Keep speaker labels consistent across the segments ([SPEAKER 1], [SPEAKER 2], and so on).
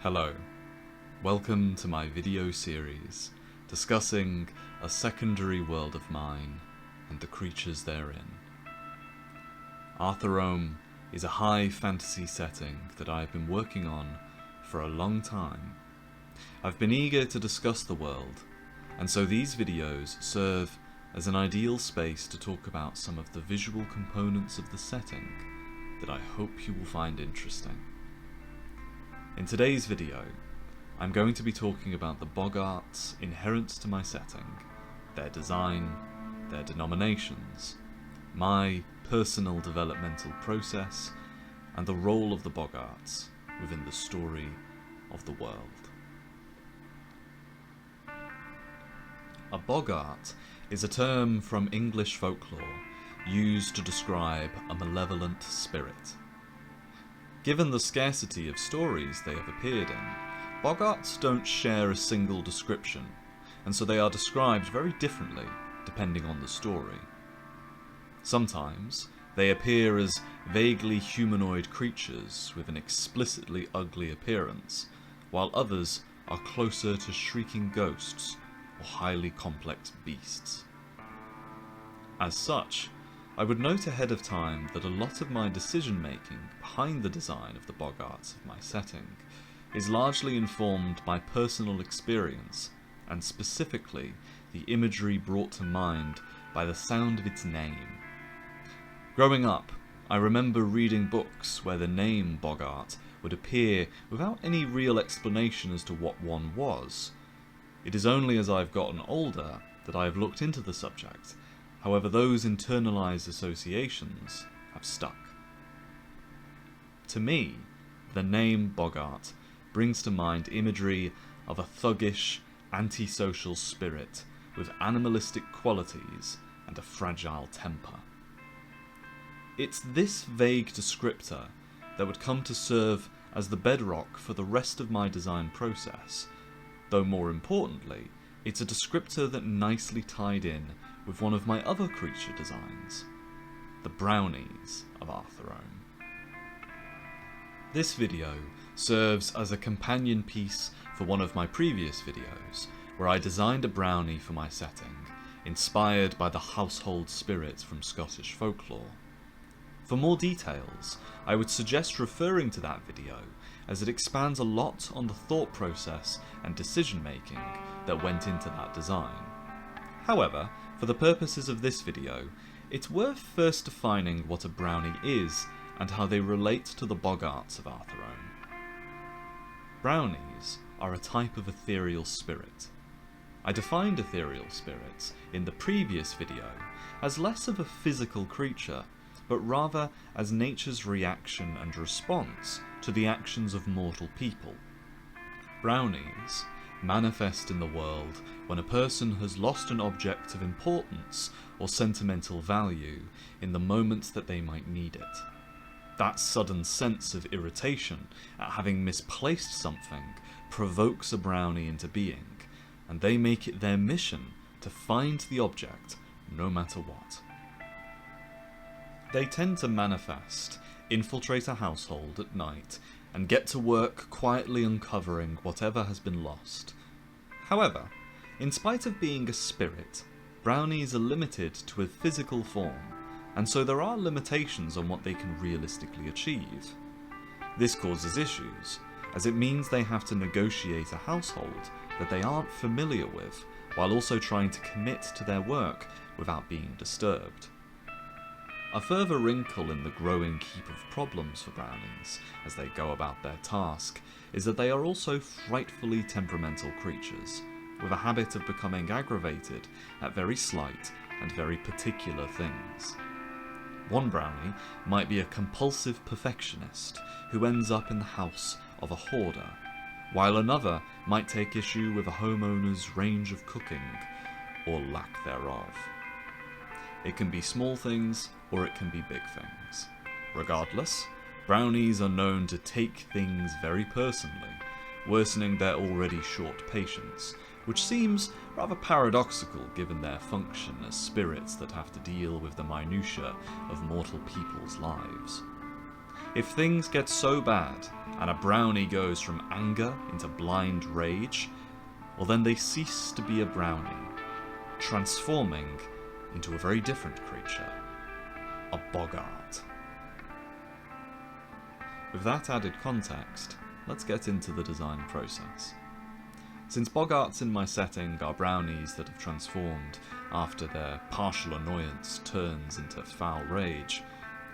[SPEAKER 1] Hello, welcome to my video series discussing a secondary world of mine and the creatures therein. Arthurome is a high fantasy setting that I have been working on for a long time. I've been eager to discuss the world, and so these videos serve as an ideal space to talk about some of the visual components of the setting that I hope you will find interesting. In today's video, I'm going to be talking about the boggarts inherent to my setting, their design, their denominations, my personal developmental process, and the role of the boggarts within the story of the world. A boggart is a term from English folklore used to describe a malevolent spirit. Given the scarcity of stories they have appeared in, boggarts don't share a single description, and so they are described very differently depending on the story. Sometimes they appear as vaguely humanoid creatures with an explicitly ugly appearance, while others are closer to shrieking ghosts or highly complex beasts. As such, I would note ahead of time that a lot of my decision-making behind the design of the boggarts of my setting is largely informed by personal experience, and specifically the imagery brought to mind by the sound of its name. Growing up, I remember reading books where the name Boggart would appear without any real explanation as to what one was. It is only as I've gotten older that I have looked into the subject. However, those internalized associations have stuck. To me, the name Boggart brings to mind imagery of a thuggish, antisocial spirit with animalistic qualities and a fragile temper. It's this vague descriptor that would come to serve as the bedrock for the rest of my design process, though more importantly, it's a descriptor that nicely tied in with one of my other creature designs, the brownies of Arthurome. This video serves as a companion piece for one of my previous videos, where I designed a brownie for my setting, inspired by the household spirit from Scottish folklore. For more details, I would suggest referring to that video, as it expands a lot on the thought process and decision making that went into that design. However, for the purposes of this video, it's worth first defining what a brownie is and how they relate to the boggarts of Arthurome. Brownies are a type of ethereal spirit. I defined ethereal spirits in the previous video as less of a physical creature, but rather as nature's reaction and response to the actions of mortal people. Brownies manifest in the world when a person has lost an object of importance or sentimental value in the moments that they might need it. That sudden sense of irritation at having misplaced something provokes a brownie into being, and they make it their mission to find the object no matter what. They tend to manifest, infiltrate a household at night, and get to work quietly uncovering whatever has been lost. However, in spite of being a spirit, brownies are limited to a physical form, and so there are limitations on what they can realistically achieve. This causes issues, as it means they have to negotiate a household that they aren't familiar with, while also trying to commit to their work without being disturbed. A further wrinkle in the growing heap of problems for brownies as they go about their task is that they are also frightfully temperamental creatures, with a habit of becoming aggravated at very slight and very particular things. One brownie might be a compulsive perfectionist who ends up in the house of a hoarder, while another might take issue with a homeowner's range of cooking, or lack thereof. It can be small things, or it can be big things. Regardless, brownies are known to take things very personally, worsening their already short patience, which seems rather paradoxical given their function as spirits that have to deal with the minutiae of mortal people's lives. If things get so bad and a brownie goes from anger into blind rage, well then they cease to be a brownie, transforming into a very different creature, a boggart. With that added context, let's get into the design process. Since boggarts in my setting are brownies that have transformed after their partial annoyance turns into foul rage,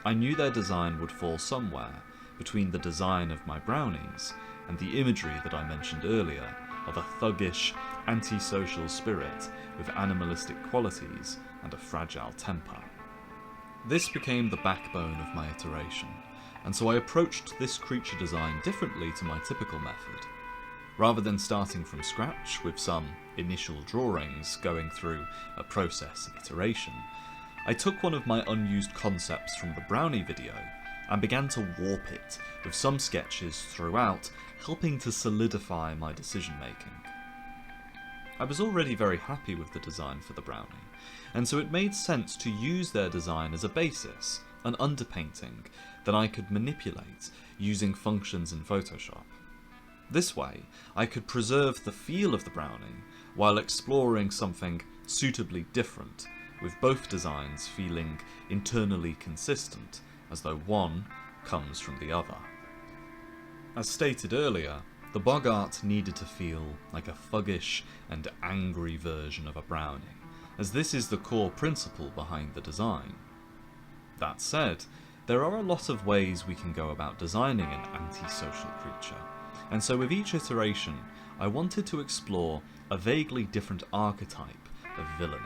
[SPEAKER 1] I knew their design would fall somewhere between the design of my brownies and the imagery that I mentioned earlier of a thuggish, antisocial spirit with animalistic qualities and a fragile temper. This became the backbone of my iteration, and so I approached this creature design differently to my typical method. Rather than starting from scratch with some initial drawings going through a process of iteration, I took one of my unused concepts from the brownie video and began to warp it with some sketches throughout, helping to solidify my decision making. I was already very happy with the design for the brownie, and so it made sense to use their design as a basis, an underpainting that I could manipulate using functions in Photoshop. This way, I could preserve the feel of the brownie while exploring something suitably different, with both designs feeling internally consistent, as though one comes from the other. As stated earlier, the boggart needed to feel like a thuggish and angry version of a brownie, as this is the core principle behind the design. That said, there are a lot of ways we can go about designing an antisocial creature, and so with each iteration, I wanted to explore a vaguely different archetype of villainy.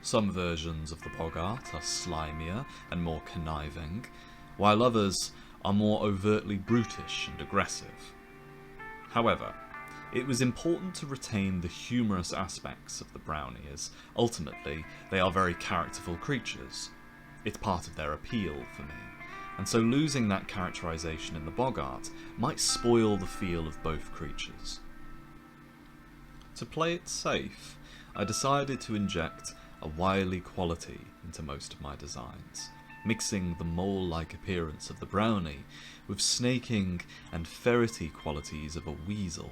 [SPEAKER 1] Some versions of the boggart are slimier and more conniving, while others are more overtly brutish and aggressive. However, it was important to retain the humorous aspects of the brownie, as ultimately they are very characterful creatures. It's part of their appeal for me, and so losing that characterization in the boggart might spoil the feel of both creatures. To play it safe, I decided to inject a wily quality into most of my designs, mixing the mole-like appearance of the brownie with snaking and ferrety qualities of a weasel.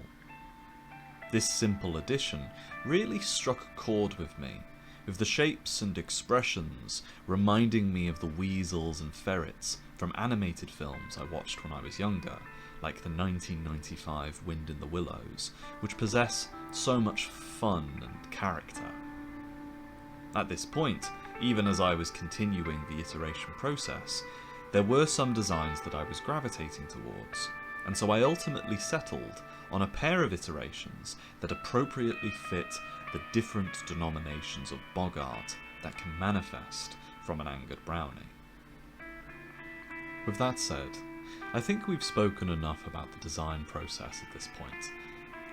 [SPEAKER 1] This simple addition really struck a chord with me, with the shapes and expressions reminding me of the weasels and ferrets from animated films I watched when I was younger, like the 1995 Wind in the Willows, which possess so much fun and character. At this point, even as I was continuing the iteration process, there were some designs that I was gravitating towards, and so I ultimately settled on a pair of iterations that appropriately fit the different denominations of boggart that can manifest from an angered brownie. With that said, I think we've spoken enough about the design process at this point.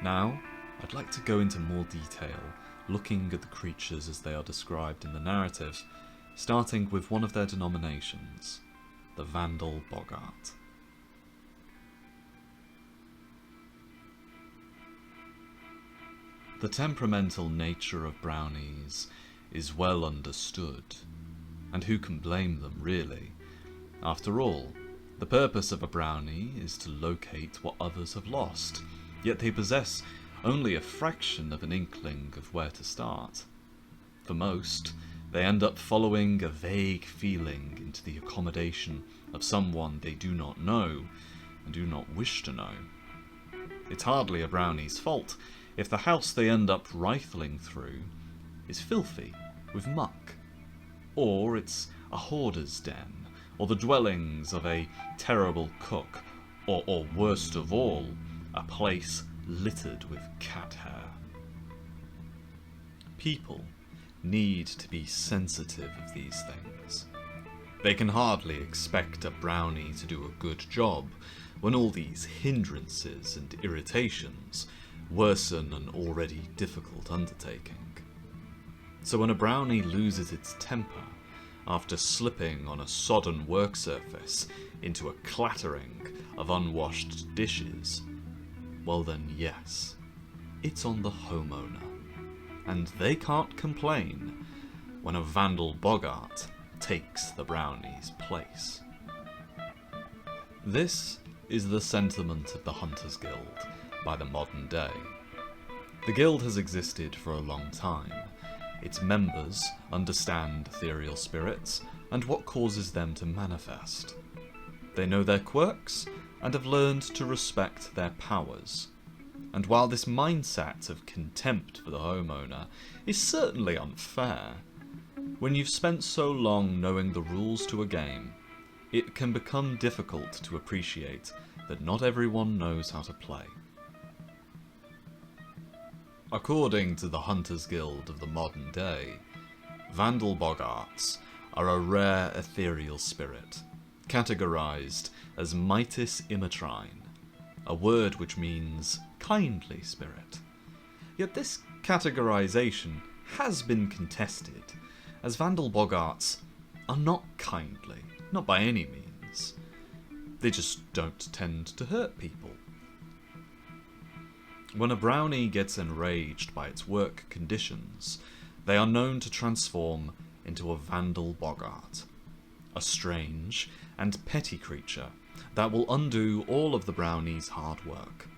[SPEAKER 1] Now, I'd like to go into more detail, looking at the creatures as they are described in the narrative, starting with one of their denominations, the vandal boggart. The temperamental nature of brownies is well understood, and who can blame them, really? After all, the purpose of a brownie is to locate what others have lost, yet they possess only a fraction of an inkling of where to start. For most, they end up following a vague feeling into the accommodation of someone they do not know and do not wish to know. It's hardly a brownie's fault if the house they end up rifling through is filthy with muck, or it's a hoarder's den, or the dwellings of a terrible cook, or worst of all, a place littered with cat hair. People need to be sensitive of these things. They can hardly expect a brownie to do a good job when all these hindrances and irritations worsen an already difficult undertaking. So when a brownie loses its temper after slipping on a sodden work surface into a clattering of unwashed dishes, well then yes, it's on the homeowner, and they can't complain when a vandal boggart takes the brownie's place. This is the sentiment of the Hunters Guild by the modern day. The guild has existed for a long time. Its members understand ethereal spirits and what causes them to manifest. They know their quirks and have learned to respect their powers. And while this mindset of contempt for the homeowner is certainly unfair, when you've spent so long knowing the rules to a game, it can become difficult to appreciate that not everyone knows how to play. According to the Hunters Guild of the modern day, vandal boggarts are a rare ethereal spirit, categorized as mitis imatrine, a word which means kindly spirit. Yet this categorization has been contested, as vandal boggarts are not kindly, not by any means. They just don't tend to hurt people. When a brownie gets enraged by its work conditions, they are known to transform into a vandal boggart, a strange and petty creature that will undo all of the brownie's hard work.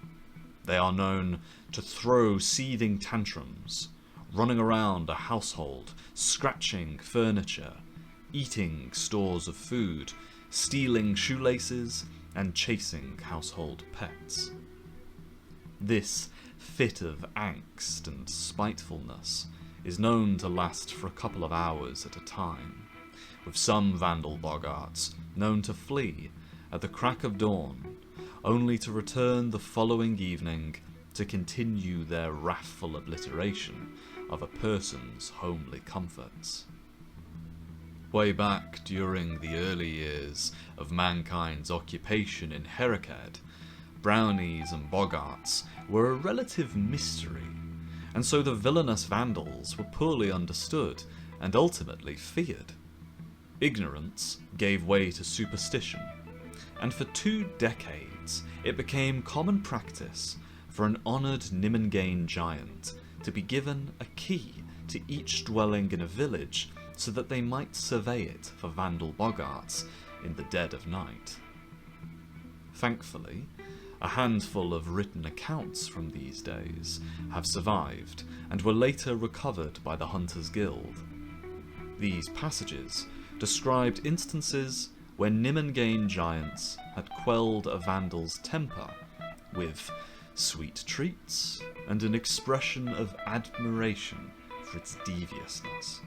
[SPEAKER 1] They are known to throw seething tantrums, running around a household, scratching furniture, eating stores of food, stealing shoelaces, and chasing household pets. This fit of angst and spitefulness is known to last for a couple of hours at a time, with some vandal boggarts known to flee at the crack of dawn, only to return the following evening to continue their wrathful obliteration of a person's homely comforts. Way back during the early years of mankind's occupation in Heracad, brownies and boggarts were a relative mystery, and so the villainous vandals were poorly understood and ultimately feared. Ignorance gave way to superstition, and for 2 decades it became common practice for an honoured Nimangane giant to be given a key to each dwelling in a village so that they might survey it for vandal boggarts in the dead of night. Thankfully, a handful of written accounts from these days have survived and were later recovered by the Hunters Guild. These passages described instances where Nimangane giants had quelled a vandal's temper with sweet treats and an expression of admiration for its deviousness.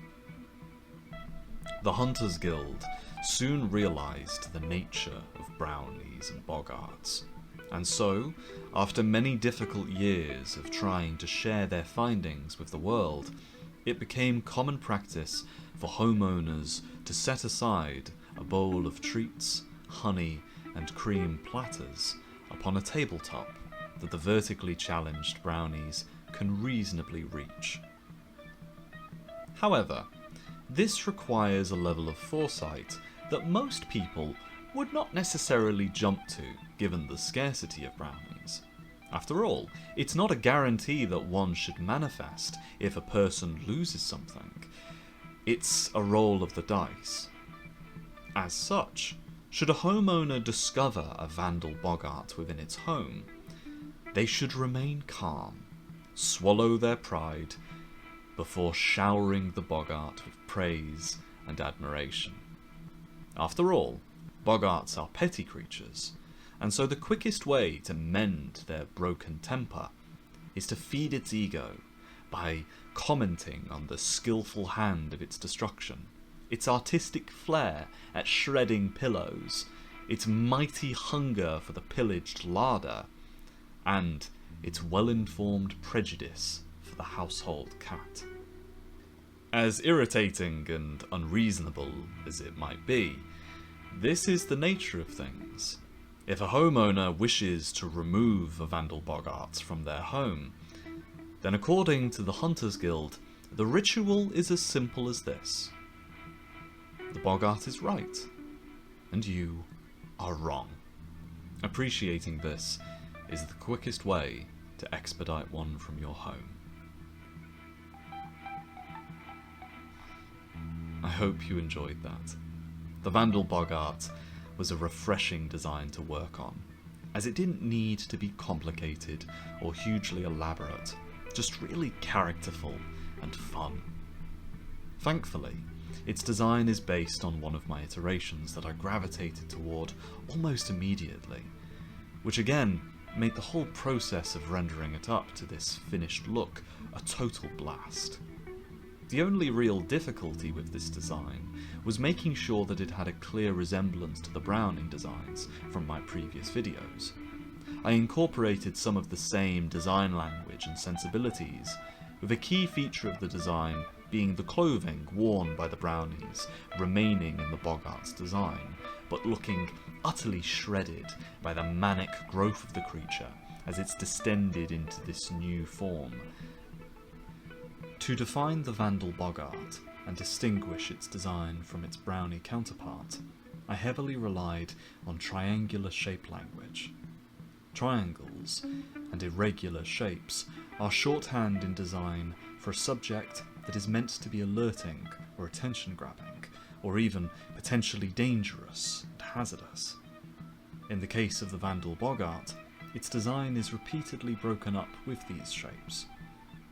[SPEAKER 1] The Hunters Guild soon realised the nature of brownies and boggarts, and so, after many difficult years of trying to share their findings with the world, it became common practice for homeowners to set aside a bowl of treats, honey, and cream platters upon a tabletop that the vertically challenged brownies can reasonably reach. However, this requires a level of foresight that most people would not necessarily jump to, given the scarcity of brownies. After all, it's not a guarantee that one should manifest if a person loses something. It's a roll of the dice. As such, should a homeowner discover a vandal boggart within its home, they should remain calm, swallow their pride, before showering the boggart with praise and admiration. After all, boggarts are petty creatures, and so the quickest way to mend their broken temper is to feed its ego by commenting on the skillful hand of its destruction, its artistic flair at shredding pillows, its mighty hunger for the pillaged larder, and its well-informed prejudice for the household cat. As irritating and unreasonable as it might be, this is the nature of things. If a homeowner wishes to remove a vandal boggart from their home, then according to the Hunters Guild, the ritual is as simple as this. The boggart is right, and you are wrong. Appreciating this is the quickest way to expedite one from your home. I hope you enjoyed that. The vandal boggart was a refreshing design to work on, as it didn't need to be complicated or hugely elaborate, just really characterful and fun. Thankfully, its design is based on one of my iterations that I gravitated toward almost immediately, which again made the whole process of rendering it up to this finished look a total blast. The only real difficulty with this design was making sure that it had a clear resemblance to the Browning designs from my previous videos. I incorporated some of the same design language and sensibilities, with a key feature of the design being the clothing worn by the Brownies remaining in the Boggart's design, but looking utterly shredded by the manic growth of the creature as it's distended into this new form. To define the Vandal Boggart and distinguish its design from its Brownie counterpart, I heavily relied on triangular shape language. Triangles and irregular shapes are shorthand in design for a subject that is meant to be alerting or attention-grabbing, or even potentially dangerous and hazardous. In the case of the Vandal Boggart, its design is repeatedly broken up with these shapes.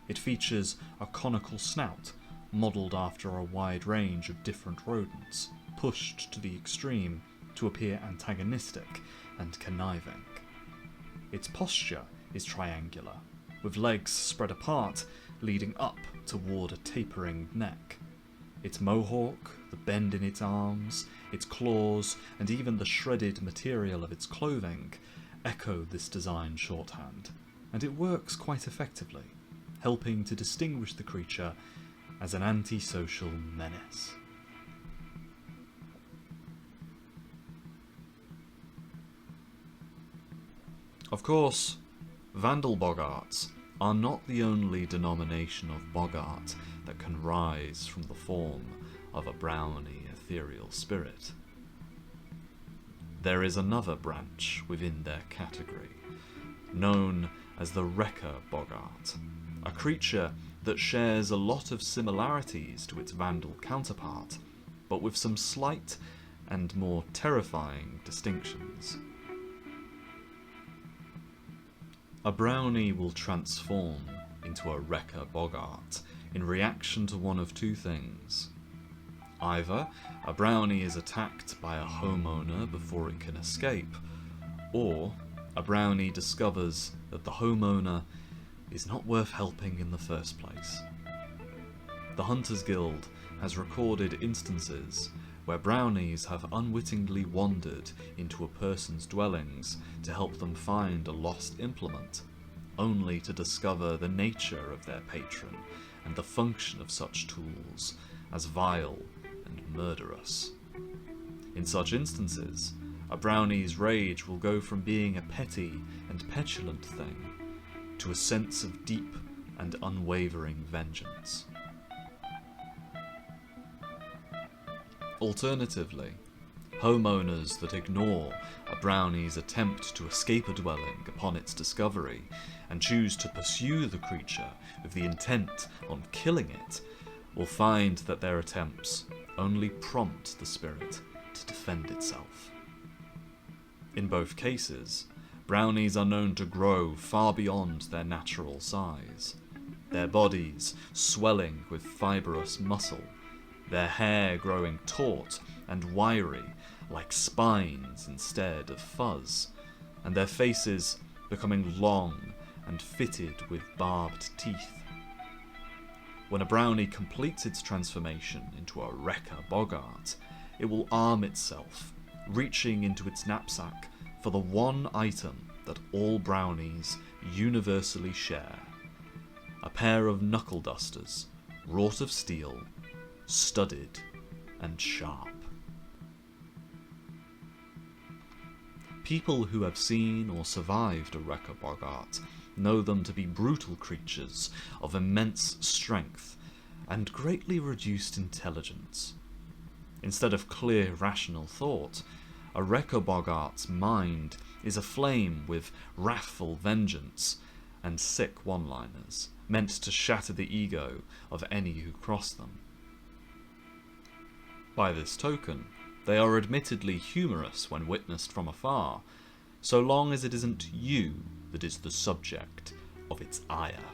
[SPEAKER 1] It features a conical snout, modelled after a wide range of different rodents, pushed to the extreme to appear antagonistic and conniving. Its posture is triangular, with legs spread apart, leading up toward a tapering neck. Its mohawk, the bend in its arms, its claws, and even the shredded material of its clothing echo this design shorthand, and it works quite effectively, helping to distinguish the creature as an antisocial menace. Of course, Vandal Boggarts are not the only denomination of Boggart that can rise from the form of a Brownie ethereal spirit. There is another branch within their category, known as the Wrecker Boggart, a creature that shares a lot of similarities to its Vandal counterpart, but with some slight and more terrifying distinctions. A Brownie will transform into a Wrecker Boggart in reaction to one of two things. Either a Brownie is attacked by a homeowner before it can escape, or a Brownie discovers that the homeowner is not worth helping in the first place. The Hunters Guild has recorded instances where Brownies have unwittingly wandered into a person's dwellings to help them find a lost implement, only to discover the nature of their patron and the function of such tools as vile and murderous. In such instances, a Brownie's rage will go from being a petty and petulant thing to a sense of deep and unwavering vengeance. Alternatively, homeowners that ignore a Brownie's attempt to escape a dwelling upon its discovery and choose to pursue the creature with the intent on killing it will find that their attempts only prompt the spirit to defend itself. In both cases, Brownies are known to grow far beyond their natural size, their bodies swelling with fibrous muscle, their hair growing taut and wiry like spines instead of fuzz, and their faces becoming long and fitted with barbed teeth. When a Brownie completes its transformation into a Wrecker Boggart, it will arm itself, reaching into its knapsack for the one item that all Brownies universally share: a pair of knuckle dusters, wrought of steel, studded and sharp. People who have seen or survived a Wrecker Boggart know them to be brutal creatures of immense strength and greatly reduced intelligence. Instead of clear, rational thought, a Wrecker Boggart's mind is aflame with wrathful vengeance and sick one-liners, meant to shatter the ego of any who cross them. By this token, they are admittedly humorous when witnessed from afar, so long as it isn't you that is the subject of its ire.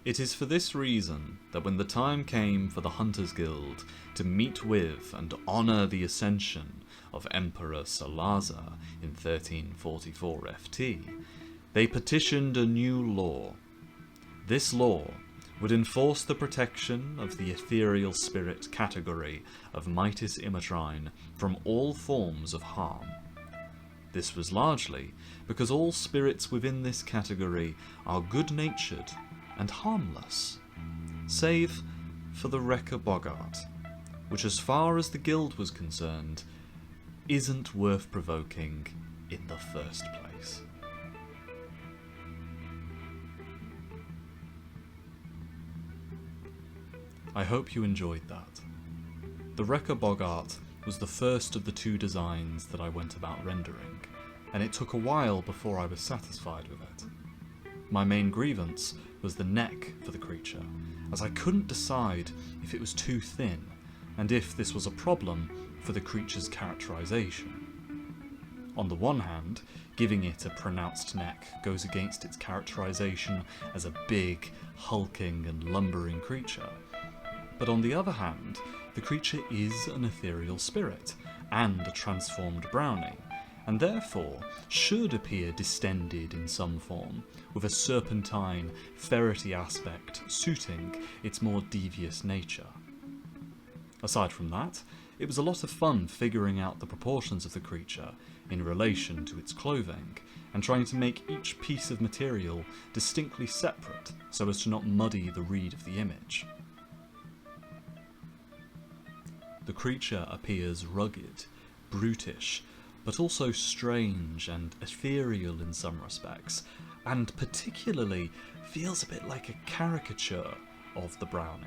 [SPEAKER 1] It is for this reason that when the time came for the Hunters Guild to meet with and honour the ascension of Emperor Salazar in 1344 FT, they petitioned a new law. This law would enforce the protection of the ethereal spirit category of Mitis Imatrine from all forms of harm. This was largely because all spirits within this category are good-natured and harmless, save for the Wrecker Boggart, which as far as the guild was concerned, isn't worth provoking in the first place. I hope you enjoyed that. The Wrecker Boggart was the first of the two designs that I went about rendering, and it took a while before I was satisfied with it. My main grievance was the neck for the creature, as I couldn't decide if it was too thin, and if this was a problem for the creature's characterization. On the one hand, giving it a pronounced neck goes against its characterization as a big, hulking and lumbering creature, but on the other hand, the creature is an ethereal spirit and a transformed brownie, and therefore should appear distended in some form, with a serpentine, ferrety aspect suiting its more devious nature. Aside from that, it was a lot of fun figuring out the proportions of the creature in relation to its clothing, and trying to make each piece of material distinctly separate so as to not muddy the read of the image. The creature appears rugged, brutish, but also strange and ethereal in some respects, and particularly feels a bit like a caricature of the brownie,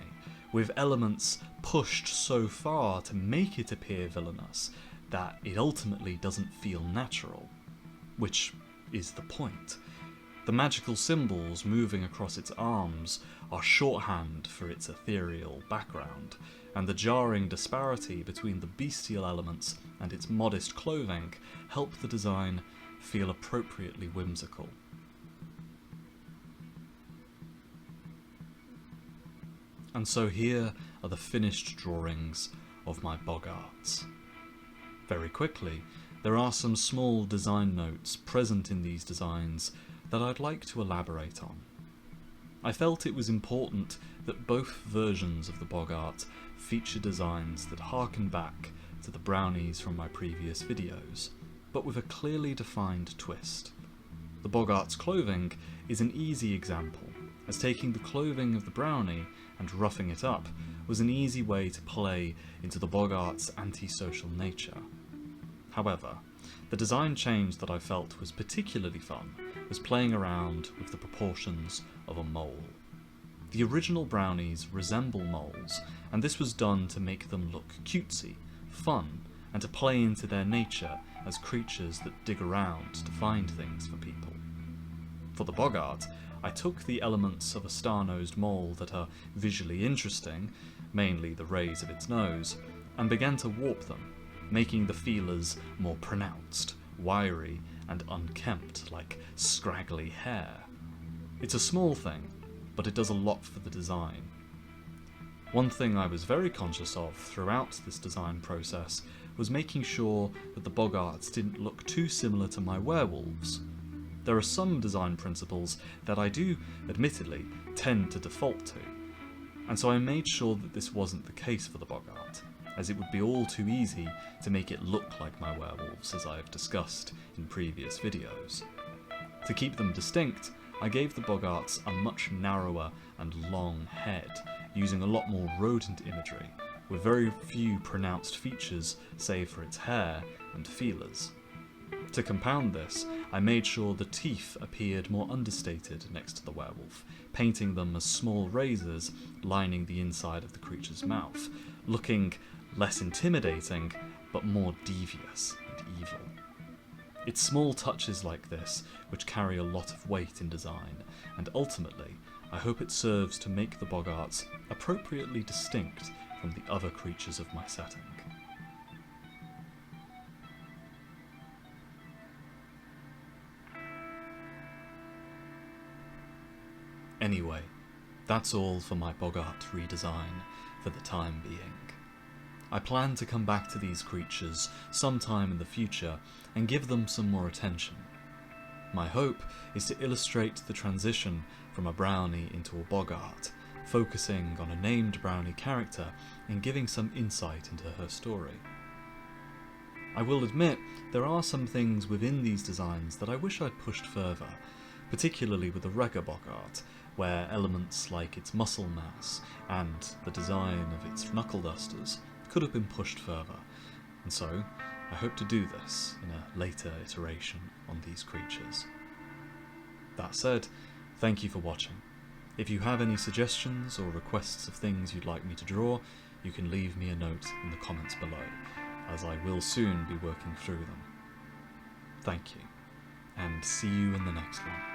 [SPEAKER 1] with elements pushed so far to make it appear villainous that it ultimately doesn't feel natural, which is the point. The magical symbols moving across its arms are shorthand for its ethereal background, and the jarring disparity between the bestial elements and its modest clothing help the design feel appropriately whimsical. And so here are the finished drawings of my Boggarts. Very quickly, there are some small design notes present in these designs that I'd like to elaborate on. I felt it was important that both versions of the Boggart feature designs that harken back to the brownies from my previous videos, but with a clearly defined twist. The Boggart's clothing is an easy example, as taking the clothing of the brownie and roughing it up was an easy way to play into the Boggart's antisocial nature. However, the design change that I felt was particularly fun was playing around with the proportions of a mole. The original brownies resemble moles, and this was done to make them look cutesy, fun, and to play into their nature as creatures that dig around to find things for people. For the Boggart, I took the elements of a star-nosed mole that are visually interesting, mainly the rays of its nose, and began to warp them, making the feelers more pronounced, wiry, and unkempt like scraggly hair. It's a small thing, but it does a lot for the design. One thing I was very conscious of throughout this design process was making sure that the Boggarts didn't look too similar to my werewolves. There are some design principles that I do, admittedly, tend to default to, and so I made sure that this wasn't the case for the Boggart, as it would be all too easy to make it look like my werewolves, as I have discussed in previous videos. To keep them distinct, I gave the Boggarts a much narrower and long head, using a lot more rodent imagery, with very few pronounced features save for its hair and feelers. To compound this, I made sure the teeth appeared more understated next to the werewolf, painting them as small razors lining the inside of the creature's mouth, looking less intimidating, but more devious and evil. It's small touches like this which carry a lot of weight in design, and ultimately, I hope it serves to make the Boggarts appropriately distinct from the other creatures of my setting. Anyway, that's all for my Boggart redesign for the time being. I plan to come back to these creatures sometime in the future and give them some more attention. My hope is to illustrate the transition from a brownie into a Boggart, focusing on a named brownie character and giving some insight into her story. I will admit there are some things within these designs that I wish I'd pushed further, particularly with the regular Boggart, where elements like its muscle mass and the design of its knuckle dusters could have been pushed further, and so I hope to do this in a later iteration on these creatures. That said, thank you for watching. If you have any suggestions or requests of things you'd like me to draw, you can leave me a note in the comments below, as I will soon be working through them. Thank you, and see you in the next one.